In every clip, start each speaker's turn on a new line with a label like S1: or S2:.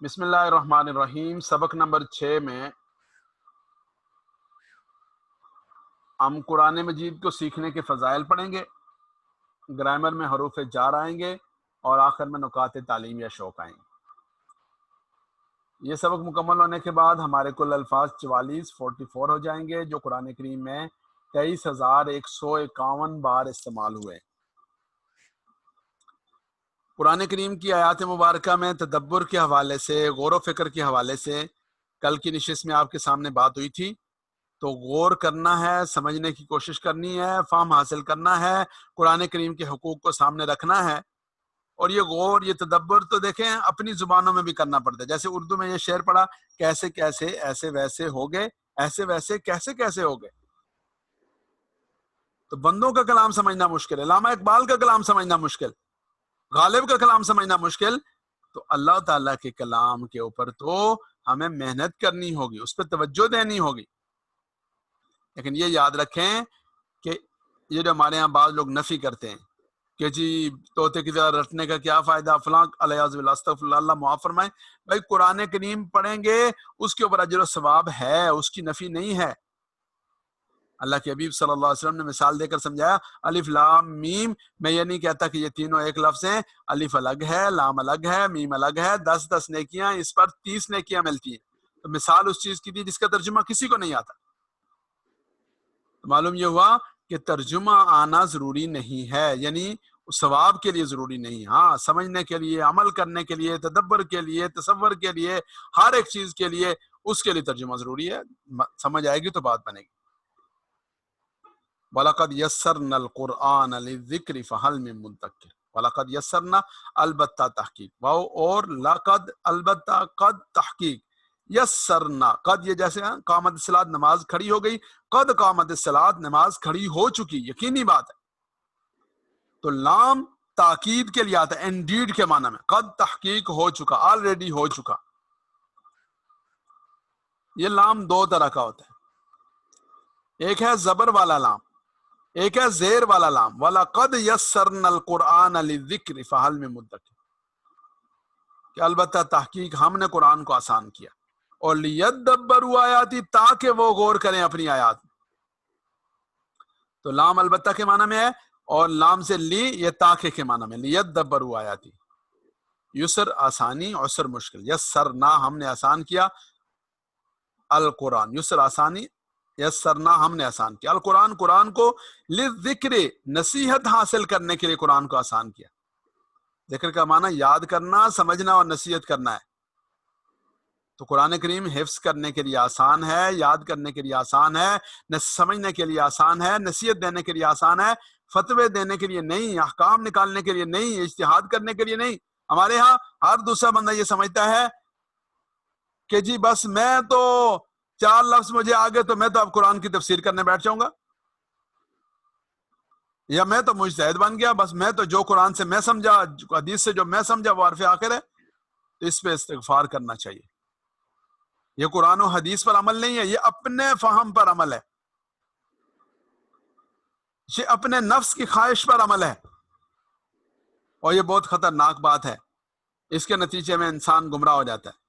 S1: بسم اللہ الرحمن الرحیم۔ سبق نمبر 6 میں ہم قرآن مجید کو سیکھنے کے فضائل پڑھیں گے، گرامر میں حروف جار آئیں گے اور آخر میں نکات تعلیم یا شوق آئیں گے۔ یہ سبق مکمل ہونے کے بعد ہمارے کل الفاظ 44 ہو جائیں گے، جو قرآن کریم میں 23,151 بار استعمال ہوئے۔ قرآن کریم کی آیات مبارکہ میں تدبر کے حوالے سے، غور و فکر کے حوالے سے کل کی نشست میں آپ کے سامنے بات ہوئی تھی، تو غور کرنا ہے، سمجھنے کی کوشش کرنی ہے، فہم حاصل کرنا ہے، قرآن کریم کے حقوق کو سامنے رکھنا ہے۔ اور یہ غور، یہ تدبر تو دیکھیں اپنی زبانوں میں بھی کرنا پڑتا ہے۔ جیسے اردو میں یہ شعر پڑھا، کیسے کیسے ایسے ویسے ہو گئے، ایسے ویسے کیسے کیسے ہو گئے۔ تو بندوں کا کلام سمجھنا مشکل ہے، علامہ اقبال کا کلام سمجھنا مشکل، غالب کا کلام سمجھنا مشکل، تو اللہ تعالیٰ کے کلام کے اوپر تو ہمیں محنت کرنی ہوگی، اس پہ توجہ دینی ہوگی۔ لیکن یہ یاد رکھیں کہ یہ جو ہمارے ہاں بعض لوگ نفی کرتے ہیں کہ جی طوطے کی طرح رٹنے کا کیا فائدہ، فلاں علیہ استغفر اللہ، اللہ معاف فرمائے۔ بھائی قرآن کریم پڑھیں گے، اس کے اوپر اجر و ثواب ہے، اس کی نفی نہیں ہے۔ اللہ کے حبیب صلی اللہ علیہ وسلم نے مثال دے کر سمجھایا، الف لام میم، میں یہ نہیں کہتا کہ یہ تینوں ایک لفظ ہیں، الف الگ ہے، لام الگ ہے، میم الگ ہے، 10 نیکیاں، اس پر 30 نیکیاں ملتی ہیں۔ تو مثال اس چیز کی تھی جس کا ترجمہ کسی کو نہیں آتا۔ تو معلوم یہ ہوا کہ ترجمہ آنا ضروری نہیں ہے، یعنی ثواب کے لیے ضروری نہیں، ہاں سمجھنے کے لیے، عمل کرنے کے لیے، تدبر کے لیے، تصور کے لیے، ہر ایک چیز کے لیے اس کے لیے ترجمہ ضروری ہے۔ سمجھ آئے گی تو بات بنے گی۔ وَلَقَدْ يَسَّرْنَا الْقُرْآنَ لِلذِّكْرِ فَهَلْ مِن مُدَّكِّرٍ۔ وَلَقَدْ يَسَّرْنَا البتہ تحقیق، واو اور لقد البتہ قد تحقیق، یسرنا قد یہ جیسے قامت الصلاۃ نماز کھڑی ہو گئی، قد قامت الصلاۃ نماز کھڑی ہو چکی، یقینی بات ہے۔ تو لام تاکید کے لیے آتا ہے، انڈیڈ کے معنی میں، قد تحقیق ہو چکا، آلریڈی ہو چکا۔ یہ لام دو طرح کا ہوتا ہے، ایک ہے زبر والا لام، ایک ہے زیر والا لام۔ وَلَقَدْ يَسَّرْنَا الْقُرْآنَ لِلذِّكْرِ فَهَلْ مِن مُدَّكِرٍ، کہ البتہ تحقیق ہم نے قرآن کو آسان کیا، اور لِيَدَّبَّرُوا آیاتِ، تاکہ وہ غور کریں اپنی آیات میں۔ تو لام البتہ کے معنی میں ہے، اور لام سے لی یہ تاکہ کے معنی میں، لِيَدَّبَّرُوا آیاتِ، یسر آسانی، عسر مشکل، یسرنا ہم نے آسان کیا، القرآن یسر آسانی، یسرنا ہم نے آسان کیا، القرآن قرآن کو، للذکر نصیحت حاصل کرنے کے لیے قرآن کو آسان کیا۔ ذکر کا معنی یاد کرنا، سمجھنا اور نصیحت کرنا ہے۔ تو قرآن کریم حفظ کرنے کے لیے آسان ہے، یاد کرنے کے لیے آسان ہے، سمجھنے کے لیے آسان ہے، نصیحت دینے کے لیے آسان ہے، فتوے دینے کے لیے نہیں، احکام نکالنے کے لیے نہیں، اجتہاد کرنے کے لیے نہیں۔ ہمارے ہاں ہر دوسرا بندہ یہ سمجھتا ہے کہ جی بس میں تو 4 لفظ مجھے آگے تو میں تو اب قرآن کی تفسیر کرنے بیٹھ جاؤں گا، یا میں تو مجتہد بن گیا، بس میں تو جو قرآن سے میں سمجھا، حدیث سے جو میں سمجھا وہ حرف آخر ہے۔ تو اس پہ استغفار کرنا چاہیے۔ یہ قرآن و حدیث پر عمل نہیں ہے، یہ اپنے فہم پر عمل ہے، یہ اپنے نفس کی خواہش پر عمل ہے، اور یہ بہت خطرناک بات ہے۔ اس کے نتیجے میں انسان گمراہ ہو جاتا ہے،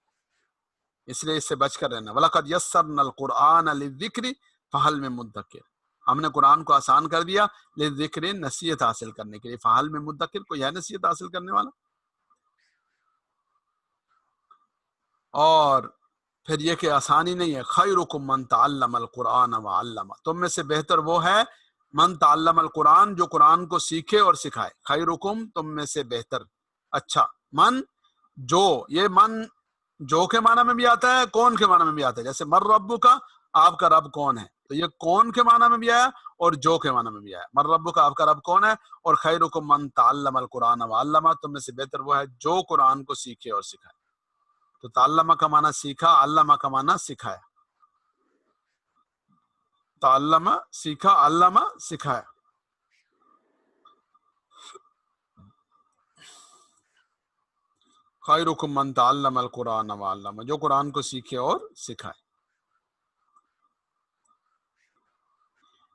S1: اس لیے اس سے بچ کر رہنا۔ وَلَقَدْ يَسَّرْنَا الْقُرْآنَ لِلذِّكْرِ فَهَلْ مِن مُدَّكِرٍ، ہم نے قرآن کو آسان کر دیا، للذکر نصیحت حاصل کرنے کے لیے، فَهَلْ مِن مُدَّكِرٍ، کوئی ہے نصیحت حاصل کرنے والا؟ اور پھر یہ کہ آسانی نہیں ہے، خیرکم من تعلم القرآن وعلمہ، تم میں سے بہتر وہ ہے من تعلم القرآن، جو قرآن کو سیکھے اور سکھائے۔ خیرکم تم میں سے بہتر، اچھا، من جو، یہ من جو کے معنی میں بھی آتا ہے، کون کے معنی میں بھی آتا ہے۔ جیسے مر ربک، آپ کا رب کون ہے، تو یہ کون کے معنی میں بھی آیا اور جو کے معنی میں بھی آیا۔ مر ربک، آپ کا رب کون ہے، اور خیرکم من تعلم القرآن وعلمہ، تم میں سے بہتر وہ ہے جو قرآن کو سیکھے اور سکھائے۔ تو تعلمہ کا معنی سیکھا، علمہ کا معنی سکھایا، تعلمہ سیکھا، علمہ سکھایا۔ خیرکم من تعلم القرآن وعلمہ، جو قرآن کو سیکھے اور سکھائے۔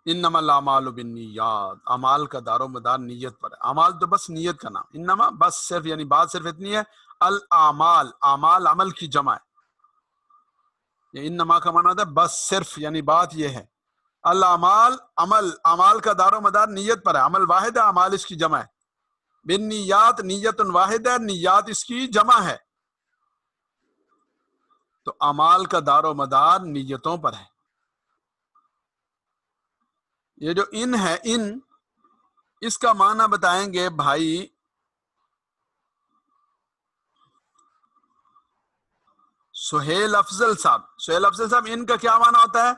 S1: انما الاعمال بالنیات، اعمال کا دار و مدار نیت پر ہے۔ اعمال تو بس نیت کا نام، انما بس صرف، یعنی بات صرف اتنی ہے، الاعمال، اعمال عمل کی جمع ہے. یہ انما کا معنی ہوتا ہے بس، صرف، یعنی بات یہ ہے الاعمال عمل، اعمال کا دار و مدار نیت پر ہے. عمل واحد ہے، اعمال اس کی جمع ہے. بالنیات، نیت واحد ہے، نیات اس کی جمع ہے. تو اعمال کا دار و مدار نیتوں پر ہے. یہ جو ان ہے، ان اس کا معنی بتائیں گے بھائی سہیل افضل صاحب. سہیل افضل صاحب، ان کا کیا معنی ہوتا ہے؟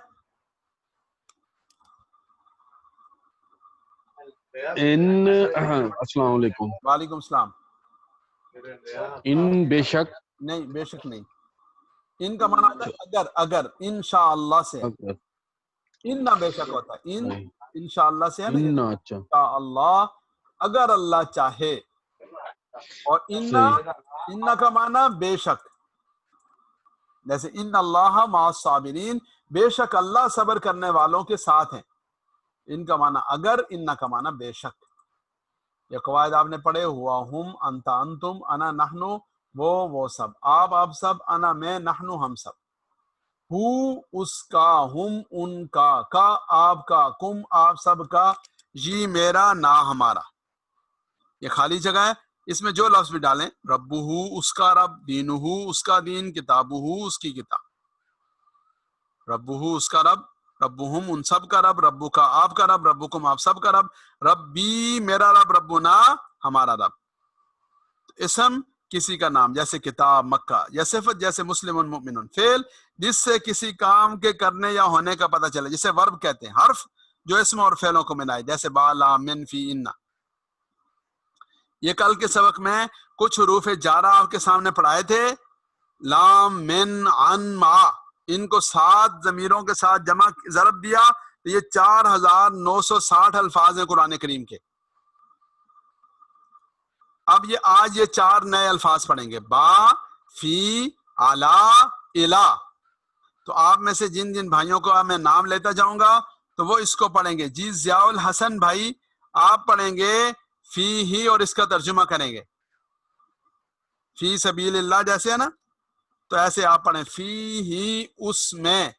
S2: ان السلام علیکم.
S1: وعلیکم السلام.
S2: ان بے شک.
S1: نہیں، بے شک نہیں. ان کا معنی ہوتا ہے اگر، اگر انشاءاللہ سے.
S2: اگر.
S1: ان نہ بے شک ہوتا ہے، ان انشاءاللہ سے ہے نا.
S2: ان اچھا
S1: انشاءاللہ، اگر اللہ چاہے. اور
S2: صحیح.
S1: ان کا معنی بے شک، جیسے ان اللہ مع الصابرین، بے شک اللہ صبر کرنے والوں کے ساتھ ہیں. ان کا معنی اگر، ان کا معنی بے شک. یہ قواعد آپ نے پڑھے، ہوا ہم، انت انتم، انا نحنو، وہ سب، آپ سب، انا میں، نحنو ہم سب. ہو اس کا، ہم ان کا آپ کا، کم آپ سب کا، جی میرا، نا ہمارا. یہ خالی جگہ ہے، اس میں جو لفظ بھی ڈالیں، ربہ اس کا رب، دینہ اس کا دین، کتابہ اس کی کتاب. ربہ اس کا رب، ربہم ان سب کا رب، ربو کا آپ کا رب، ربکم آپ سب کا رب، ربی میرا رب، ربنا ہمارا رب. اسم کسی کا نام، جیسے کتاب، مکہ. یا صفت جیسے مسلم، مؤمن. فعل جس سے کسی کام کے کرنے یا ہونے کا پتہ چلے، جسے ورب کہتے ہیں. حرف جو اسم اور فعلوں کو ملائے، جیسے با، لا، من، فی، ان. یہ کل کے سبق میں کچھ حروف جارہ آپ کے سامنے پڑھائے تھے، لام، من، عن، ما. ان کو 7 ضمیروں کے ساتھ جمع ضرب دیا تو یہ 4960 الفاظ ہیں قرآن کریم کے. اب آج یہ 4 نئے الفاظ پڑھیں گے، با، فی، علا، الا. تو آپ میں سے جن جن بھائیوں کو میں نام لیتا جاؤں گا تو وہ اس کو پڑھیں گے. جی ضیاء الحسن بھائی، آپ پڑھیں گے فی ہی اور اس کا ترجمہ کریں گے. فی سبیل اللہ جیسے ہے نا، تو ایسے آپ پڑھیں فی ہی، اس میں.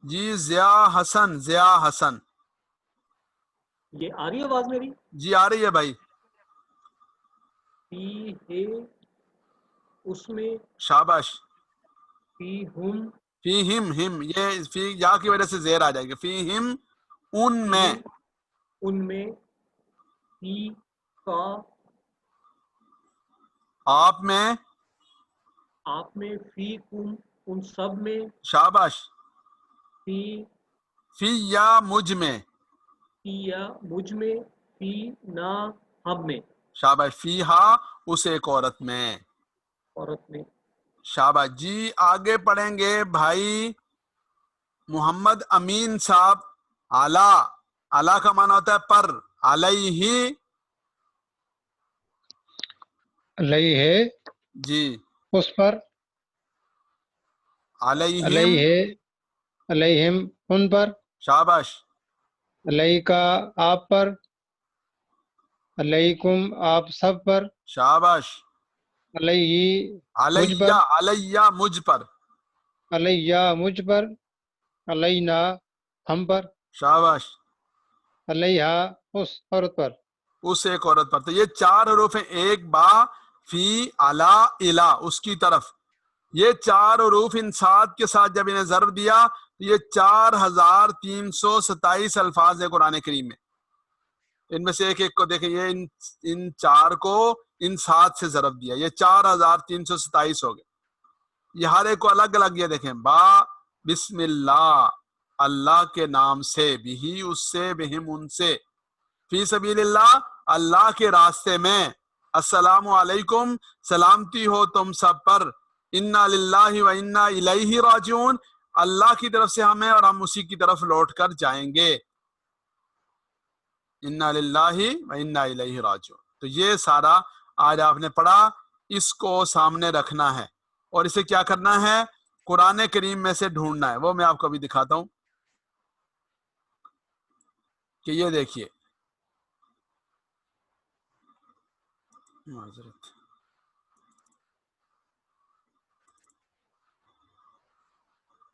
S1: جی ضیاء حسن، ضیاء حسن.
S3: یہ آ رہی ہے آواز میری؟
S1: جی آ رہی ہے بھائی.
S3: فی ہے اس میں،
S1: شاباش.
S3: فی ہم،
S1: فی ہم، یہ فی یا کی وجہ سے زیر آ جائے گی. فی ہم ان میں،
S3: ان میں، فی کا
S1: آپ میں،
S3: آپ میں، فی کم ان سب میں،
S1: شاباش.
S3: فی
S1: فی یا مجھ میں،
S3: فی یا مجھ میں، فی نا ہم میں،
S1: شاباش. فی ہا اس ایک عورت میں،
S3: عورت میں.
S1: شاباش. جی آگے پڑھیں گے بھائی محمد امین صاحب. اعلی، اعلی کا معنی ہوتا ہے پر. علیہ،
S4: علیہ ہے
S1: جی
S4: اس پر،
S1: علیہم،
S4: علیہ ہے علیہم ان پر،
S1: شاباش.
S4: علیہ کا آپ پر، علیکم آپ سب پر،
S1: شاباش.
S4: علیہ مجھ پر،
S1: علیہ، علیہ مجھ پر،
S4: علیہ مجھ پر، علینا ہم پر،
S1: شاباش.
S4: علیہ اس عورت پر.
S1: اس ایک عورت پر. تو یہ 4 حروف ہیں، ایک، با، فی، علا، الا، اس کی طرف. یہ 4 حروف ان 7 کے ساتھ جب انہیں ضرب دیا تو یہ 4327 الفاظ ہیں قرآن کریم میں. ان میں سے ایک ایک کو دیکھیں، یہ ان 4 کو ان 7 سے ضرب دیا، یہ 4327 ہو گئے. یہ ہر ایک کو الگ الگ. یہ دیکھیں، با، بسم اللہ، اللہ کے نام سے، بھی اس سے، بہم ان سے، فی سبیل اللہ اللہ کے راستے میں، السلام علیکم سلامتی ہو تم سب پر، انا للہ و انا الیہ راجعون اللہ کی طرف سے ہم ہیں اور ہم اسی کی طرف لوٹ کر جائیں گے. انا للہ و انا الیہ راجعون. تو یہ سارا آج آپ نے پڑھا، اس کو سامنے رکھنا ہے اور اسے کیا کرنا ہے، قرآن کریم میں سے ڈھونڈنا ہے. وہ میں آپ کو ابھی دکھاتا ہوں کہ یہ دیکھیے معذرت.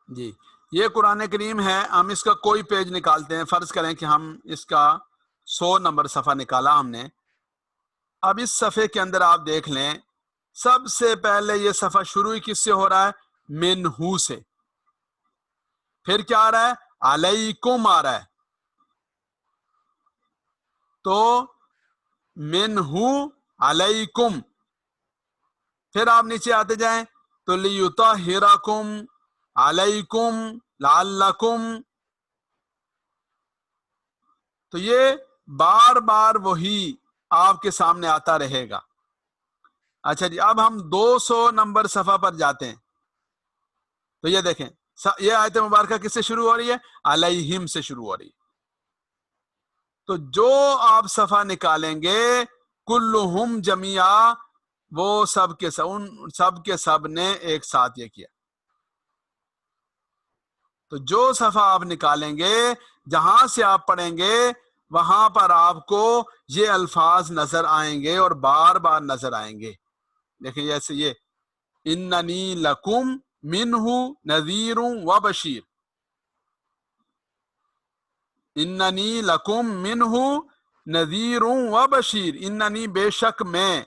S1: جی یہ قرآن کریم ہے. ہم اس کا کوئی پیج نکالتے ہیں. فرض کریں کہ ہم اس کا 100 نمبر صفحہ نکالا ہم نے. اب اس صفحے کے اندر آپ دیکھ لیں سب سے پہلے یہ صفحہ شروع ہی کس سے ہو رہا ہے؟ منہو سے. پھر کیا آ رہا ہے؟ علیکم آ رہا ہے. تو منہو علیکم. پھر آپ نیچے آتے جائیں تو لیطہرکم علیکم لعلکم. تو یہ بار بار وہی آپ کے سامنے آتا رہے گا. اچھا جی اب ہم 200 نمبر صفحہ پر جاتے ہیں. تو یہ دیکھیں یہ آیت مبارکہ کس سے شروع ہو رہی ہے؟ علیہم سے شروع ہو رہی ہے. تو جو آپ صفحہ نکالیں گے کلہم جمیعا وہ سب کے سب نے ایک ساتھ یہ کیا. تو جو صفحہ آپ نکالیں گے جہاں سے آپ پڑھیں گے وہاں پر آپ کو یہ الفاظ نظر آئیں گے اور بار بار نظر آئیں گے. دیکھیں جیسے یہ اننی لکم منہ نذیر و بشیر. اننی لکم منہ نذیر و بشیر. اننی بے شک میں،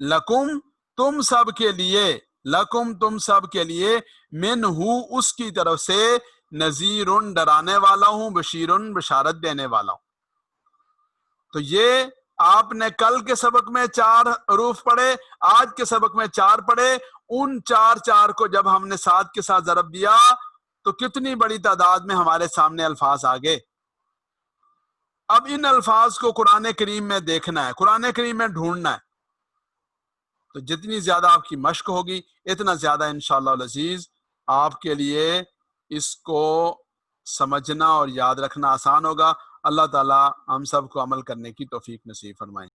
S1: لکم تم سب کے لیے، لکم تم سب کے لیے، منہ اس کی طرف سے، نذیر ڈرانے والا ہوں، بشیر بشارت دینے والا ہوں. تو یہ آپ نے کل کے سبق میں 4 حروف پڑھے، آج کے سبق میں 4 پڑھے. ان 4 کو جب ہم نے 7 کے ساتھ ضرب دیا تو کتنی بڑی تعداد میں ہمارے سامنے الفاظ آ گئے. اب ان الفاظ کو قرآن کریم میں دیکھنا ہے، قرآن کریم میں ڈھونڈنا ہے. تو جتنی زیادہ آپ کی مشق ہوگی اتنا زیادہ انشاءاللہ العزیز آپ کے لیے اس کو سمجھنا اور یاد رکھنا آسان ہوگا. اللہ تعالی ہم سب کو عمل کرنے کی توفیق نصیب فرمائے.